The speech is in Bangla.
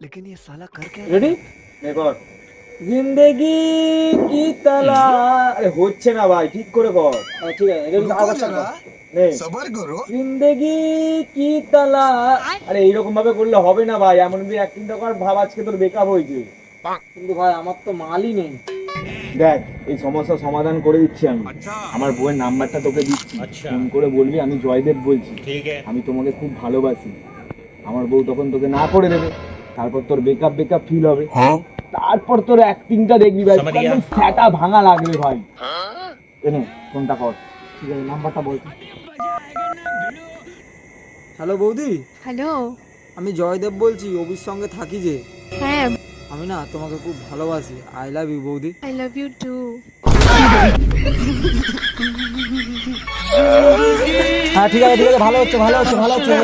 Ready record. জিন্দেগি কি তালা, আরে হচ্ছে না ভাই, ঠিক করে কর। ঠিক আছে, আওয়াজটা কর। সবার করো। জিন্দেগি কি তালা, আরে এইরকম ভাবে করলে হবে না ভাই, এমন ভাবে অ্যাক্টিংটা কর ভাব আজকে তোর ব্রেকআপ হয়েছে। কিন্তু ভাই আমার তো মালই নেই। দেখ, এই সমস্যার সমাধান করে দিচ্ছি আমি। আমার বউয়ের নাম্বারটা তোকে দিচ্ছি, ফোন করে বলবি আমি জয়দেব বলছি, আমি তোমাকে খুব ভালোবাসি। আমার বউ তখন তোকে না করে দেবে, তারপর তোর বেকআপ ফিল হবে, তারপর তোর অ্যাক্টিংটা দেখবি ভাই, একদম ফ্যাটা ভাঙা লাগবে ভাই। এনে ফোনটা কর। ঠিক আছে, নাম্বারটা বল। হ্যালো বৌদি। হ্যালো। আমি জয়দেব বলছি, অভির সঙ্গে থাকি যে। হ্যাঁ, আমি না তোমাকে খুব ভালোবাসি, আই লাভ ইউ বৌদি। I love you too. হ্যাঁ ঠিক আছে, ভালো হচ্ছে, হেভি হচ্ছে, ভালো হচ্ছে।